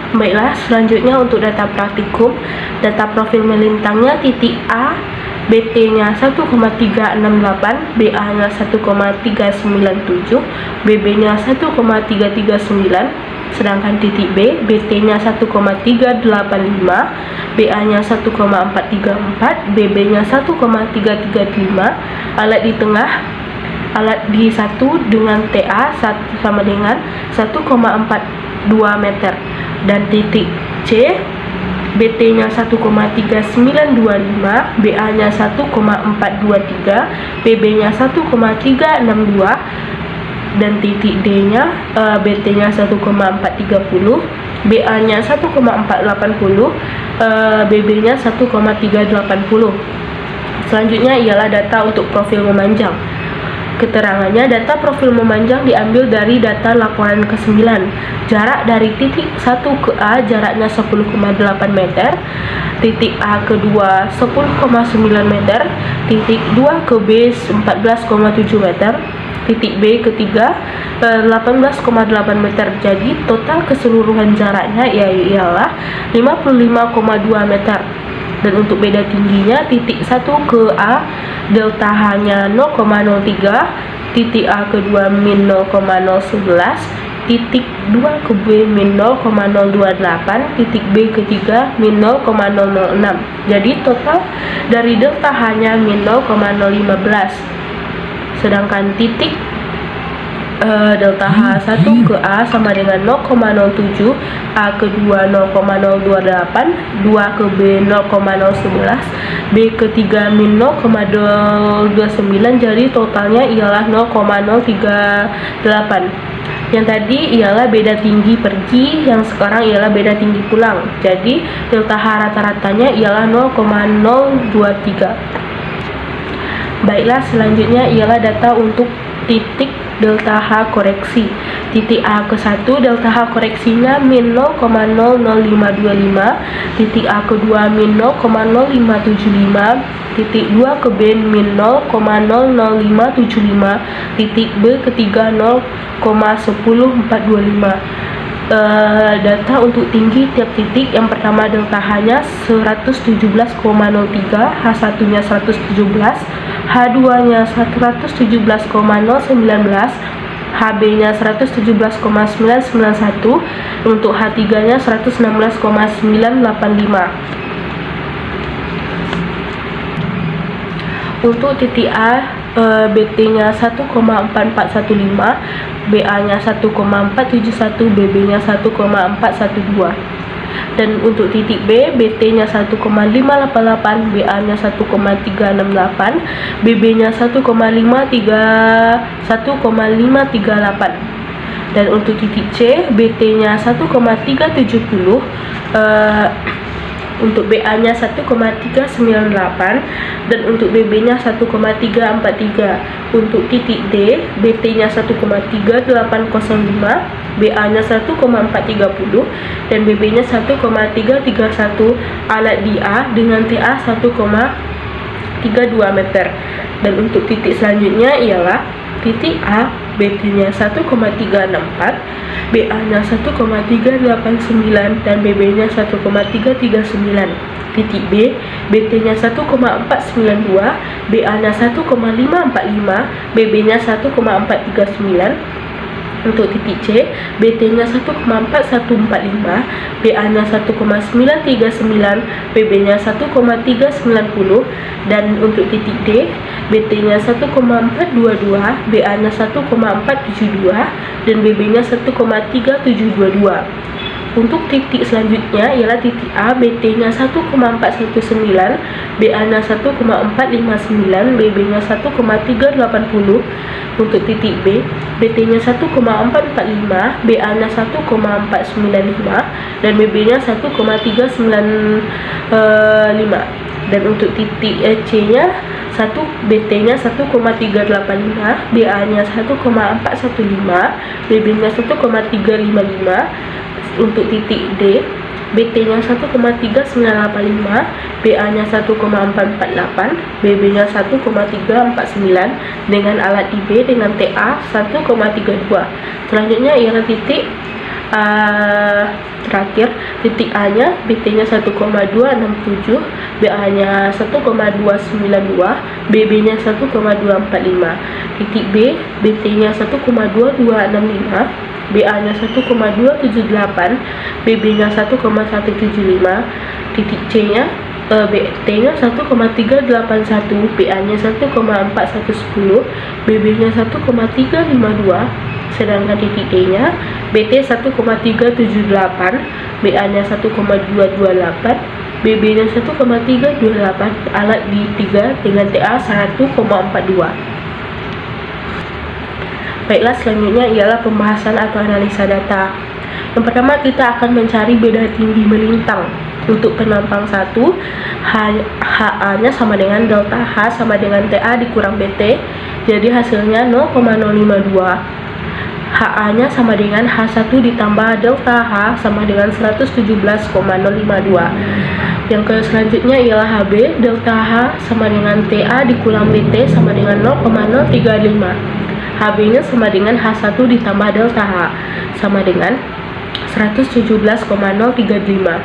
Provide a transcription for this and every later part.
Baiklah, selanjutnya untuk data praktikum, data profil melintangnya titik A, BT-nya 1,368, BA-nya 1,397, BB-nya 1,339, sedangkan titik B, BT-nya 1,385, BA-nya 1,434, BB-nya 1,335, alat di tengah, alat di 1 dengan TA sama dengan 1,42 meter, dan titik C, BT-nya 1,3925, BA-nya 1,423, BB-nya 1,362, dan titik D-nya BT-nya 1,430, BA-nya 1,480, BB-nya 1,380. Selanjutnya ialah data untuk profil memanjang. Keterangannya, data profil memanjang diambil dari data laporan ke-9. Jarak dari titik 1 ke A jaraknya 10,8 meter, titik A kedua 10,9 meter, titik 2 ke B 14,7 meter, titik B ketiga 18,8 meter. Jadi total keseluruhan jaraknya ialah 55,2 meter. Dan untuk beda tingginya, titik 1 ke A delta H-nya 0,03, titik A kedua min 0,011, titik 2 ke B min 0,028, titik B ketiga min 0,006. Jadi total dari delta H-nya min 0,015. Sedangkan titik delta H1 ke A sama dengan 0,07, A kedua 0,028, 2 ke B 0,011, B ketiga min 0,029, jadi totalnya ialah 0,038. Yang tadi ialah beda tinggi pergi, yang sekarang ialah beda tinggi pulang. Jadi delta H rata-ratanya ialah 0,023. Baiklah, selanjutnya ialah data untuk titik delta H koreksi. Titik A ke 1 delta H koreksinya min 0,00525, titik A kedua min 0,0575, titik 2 ke B min 0,00575, titik B ketiga 0,10425. Data untuk tinggi tiap titik. Yang pertama delta H-nya 117,03, H1-nya 117, H2-nya 117,019, HB-nya 117,991, untuk H3-nya 116,985. Untuk titik A, BT-nya 1,4415, BA-nya 1,471, BB-nya 1,412. Dan untuk titik B, BT-nya 1,588, BA-nya 1,368, BB-nya 1,538. Dan untuk titik C, BT-nya 1,370, untuk BA-nya 1,398, dan untuk BB-nya 1,343. Untuk titik D, BT-nya 1,3805, BA-nya 1,430, dan BB-nya 1,331. Alat di A dengan TA 1,32 meter. Dan untuk titik selanjutnya ialah titik A, BT-nya 1,364, BA-nya 1,389, dan BB-nya 1,339. Titik B, BT-nya 1,492, BA-nya 1,545, BB-nya 1,439. Untuk titik C, BT-nya 1,4145, BA-nya 1,939, BB-nya 1,390. Dan untuk titik D, BT-nya 1,422, BA-nya 1,472, dan BB-nya 1,3722. Untuk titik selanjutnya ialah titik A, BT-nya 1,419, BA-nya 1,459, BB-nya 1,380. Untuk titik B, BT-nya 1,445, BA-nya 1,495, dan BB-nya 1,395. Dan untuk titik C-nya BT-nya 1,385, BA-nya 1,415, BB-nya 1,355. Untuk titik D, BT-nya 1,3985, BA-nya 1,448, BB-nya 1,349, dengan alat IB dengan TA 1,32. Selanjutnya ialah titik Terakhir, titik A nya BT nya 1,267, BA nya 1,292, BB nya 1,245. Titik B, BT nya 1,2265, BA nya 1,278, BB nya 1,175. Titik C nya BT nya 1,381, BA nya 1,4110, BB nya 1,352. Sedangkan titik D nya BT 1,378, BA nya 1,228, BB nya 1,328. Alat di 3 dengan TA 1,42. Baiklah, selanjutnya ialah pembahasan atau analisa data. Yang pertama, kita akan mencari beda tinggi melintang. Untuk penampang 1, HA nya sama dengan delta H sama dengan TA dikurang BT, jadi hasilnya 0,052. HA nya sama dengan H1 ditambah delta H sama dengan 117,052. Yang selanjutnya ialah HB, delta H sama dengan TA dikurang BT sama dengan 0,035. HB nya sama dengan H1 ditambah delta H sama dengan 117,035.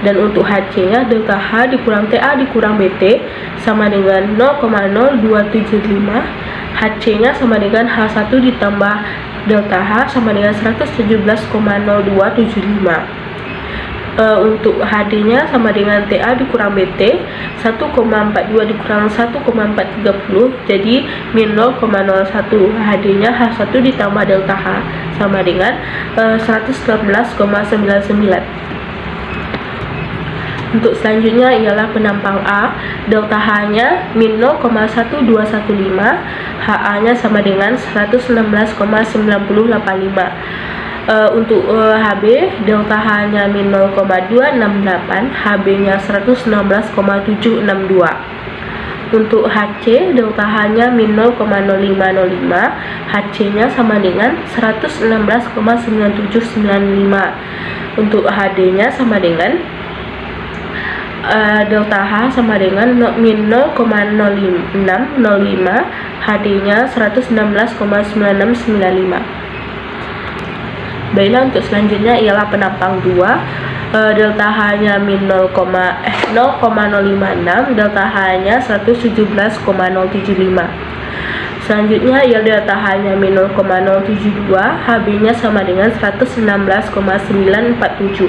Dan untuk HC nya delta H dikurang TA dikurang BT sama dengan 0,0275. HC nya sama dengan H1 ditambah delta H sama dengan 117,0275. Untuk HD nya sama dengan TA dikurang BT, 1,42 dikurang 1,430, jadi min 0,01. HD nya H1 ditambah delta H sama dengan 116,99. Untuk selanjutnya ialah penampang A, delta H nya min 0,1215, HA nya sama dengan 116,9085. Untuk HB, delta H nya min 0,268, HB nya 116,762. Untuk HC, delta H nya min 0,0505, HC nya sama dengan 116,9795. Untuk HD nya sama dengan delta H sama dengan min 0,0605, HD nya 116,9695. Baiklah, untuk selanjutnya ialah penampang 2, delta H nya min 0,056, delta H nya 117,075. Selanjutnya ialah delta H nya min 0,072, HB nya sama dengan 116,947.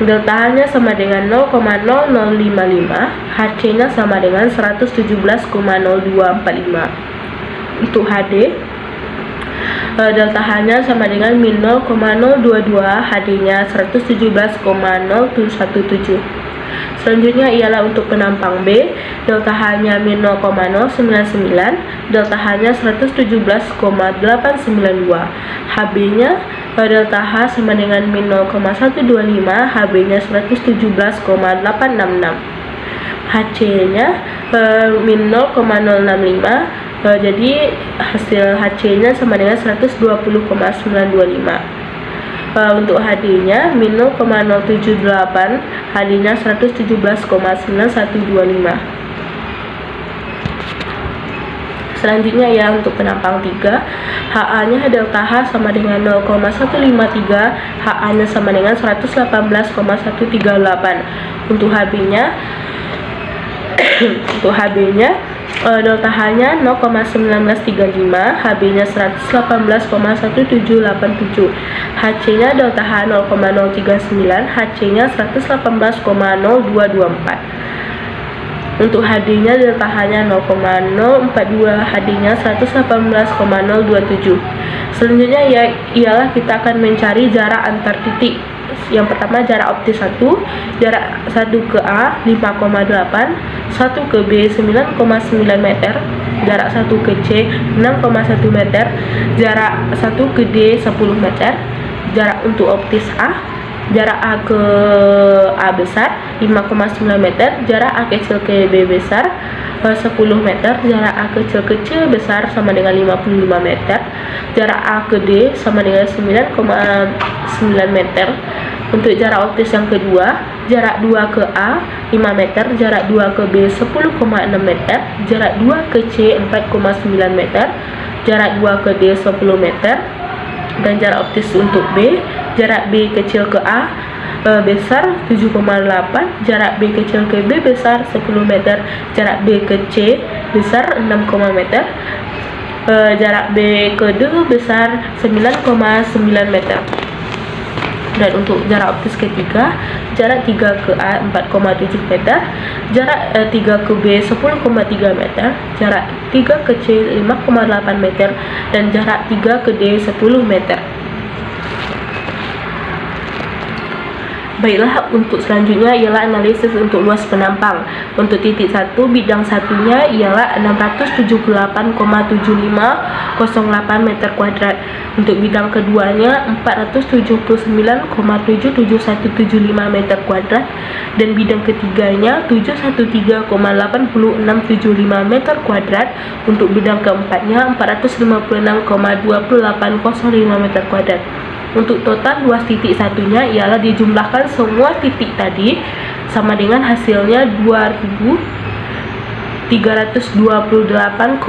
Delta H nya sama dengan 0,0055, HC nya sama dengan 117,0245. Untuk HD, delta H nya sama dengan min 0,022, HD nya 117,017. Selanjutnya ialah untuk penampang B, delta H nya min 0,099, delta H nya 117,892. HB nya delta H sama dengan min 0,125, HB nya 117,866. HC nya min 0,065, jadi hasil HC nya sama dengan 120,925. Untuk HD nya min 0,078, HD nya 117,9125. Selanjutnya ya, untuk penampang 3, HA nya delta H sama dengan 0,153, HA nya sama dengan 118,138. Untuk HB nya delta H nya 0,1935, HB nya 118,1787. HC nya delta H 0,039, HC nya 118,0224. Untuk HD nya delta H nya 0,042, HD nya 118,027. Selanjutnya ialah kita akan mencari jarak antar titik. Yang pertama, jarak optis 1, jarak 1 ke A 5,8, 1 ke B 9,9 meter, jarak 1 ke C 6,1 meter, jarak 1 ke D 10 meter. Jarak untuk optis A, jarak A ke A besar 5,9 meter, jarak A kecil ke B besar 10 meter, jarak A kecil ke C besar sama dengan 55 meter, jarak A ke D sama dengan 9,9 meter. Untuk jarak optis yang kedua, jarak 2 ke A 5 meter, jarak 2 ke B 10,6 meter, jarak 2 ke C 4,9 meter, jarak 2 ke D 10 meter, Dan jarak optis untuk B, jarak B kecil ke A besar 7,8, jarak B kecil ke B besar 10 meter, jarak B ke C besar 6, meter, jarak B ke D besar 9,9 meter. Dan untuk jarak optis ketiga, jarak 3 ke A 4,7 meter, jarak 3 ke B 10,3 meter, jarak 3 ke C 5,8 meter, dan jarak 3 ke D 10 meter. Baiklah, untuk selanjutnya ialah analisis untuk luas penampang. Untuk titik 1, bidang satunya ialah 678,7508 meter kuadrat. Untuk bidang keduanya 479,77175 meter kuadrat, dan bidang ketiganya 713,8675 meter kuadrat. Untuk bidang keempatnya 456,2805 meter kuadrat. Untuk total luas titik satunya ialah dijumlahkan semua titik tadi sama dengan hasilnya 2328,6098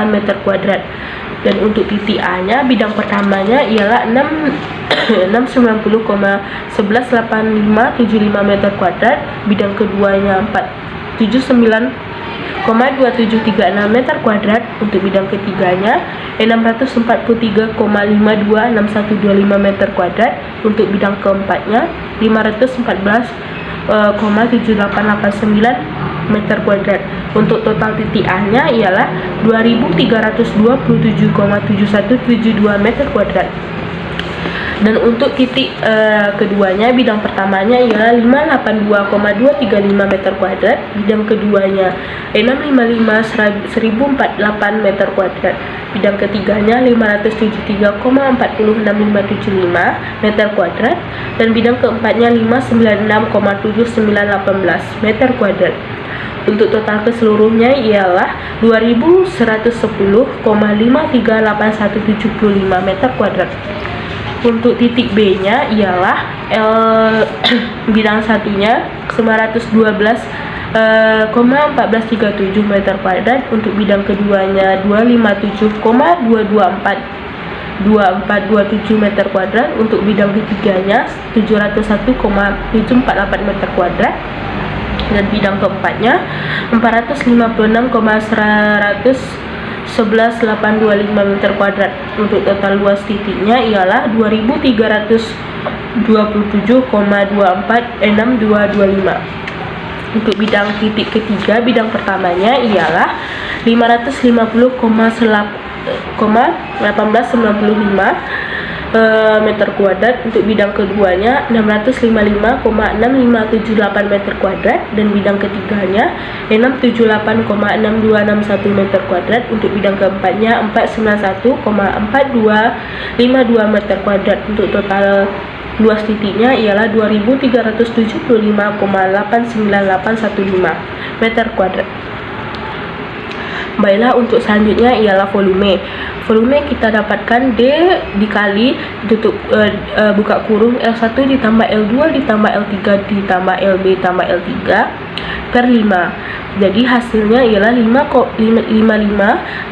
meter kuadrat. Dan untuk titik A nya, bidang pertamanya ialah 690,118575 meter kuadrat, bidang keduanya 479,2736 meter kuadrat. Untuk bidang ketiganya 643,526125 meter kuadrat. Untuk bidang keempatnya 514,7889 meter kuadrat. Untuk total titik A nya ialah 2327,7172 meter kuadrat. Dan untuk titik keduanya, bidang pertamanya ialah 582,235 meter kuadrat, bidang keduanya 655,1048 meter kuadrat, bidang ketiganya 573,406575 meter kuadrat, dan bidang keempatnya 596,7918 meter kuadrat. Untuk total keseluruhnya ialah 2110,538175 meter kuadrat. Untuk titik B nya ialah bidang satunya 912,1437 meter kuadrat, untuk bidang keduanya 257,224 meter kuadrat, untuk bidang ketiganya 701,748 meter kuadrat, dan bidang keempatnya 456,118225 meter kuadrat. Untuk total luas titiknya ialah 2327,246225. Untuk bidang titik ketiga, bidang pertamanya ialah 550,1895 meter kuadrat, untuk bidang keduanya 655,6578 meter kuadrat, dan bidang ketiganya 678,6261 meter kuadrat, untuk bidang keempatnya 491,4252 meter kuadrat. Untuk total luas titiknya ialah 2375,898815 meter kuadrat. Baiklah, untuk selanjutnya ialah volume. Volume kita dapatkan D dikali tutup buka kurung L1 ditambah L2 ditambah L3 ditambah LB tambah L3 per 5. Jadi hasilnya ialah 55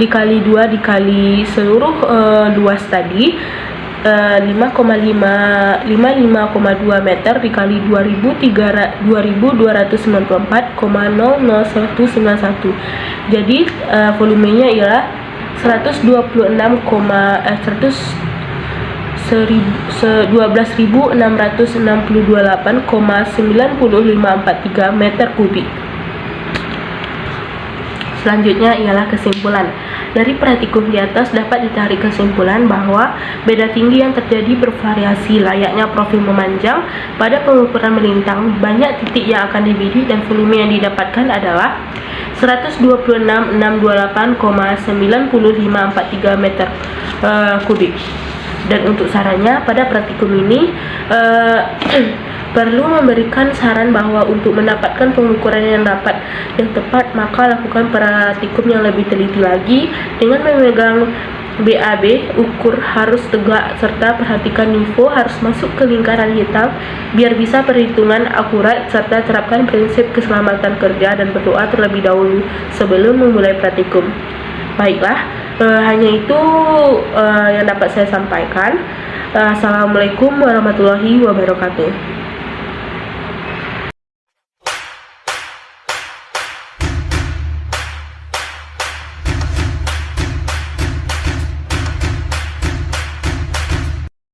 dikali 2 dikali seluruh luas tadi, 55,2 meter dikali 2294,00191. Jadi volumenya ialah 12.668,90543 meter kubik. Selanjutnya ialah kesimpulan. Dari praktikum di atas dapat ditarik kesimpulan bahwa beda tinggi yang terjadi bervariasi layaknya profil memanjang. Pada pengukuran melintang, banyak titik yang akan dibidik dan volume yang didapatkan adalah 126.628,9543 meter kubik. Dan untuk sarannya, pada praktikum ini perlu memberikan saran bahwa untuk mendapatkan pengukuran yang tepat, maka lakukan praktikum yang lebih teliti lagi dengan memegang BAB. Ukur harus tegak serta perhatikan info harus masuk ke lingkaran hitam biar bisa perhitungan akurat, serta terapkan prinsip keselamatan kerja dan berdoa terlebih dahulu sebelum memulai praktikum. Baiklah, Hanya itu yang dapat saya sampaikan. Assalamualaikum warahmatullahi wabarakatuh.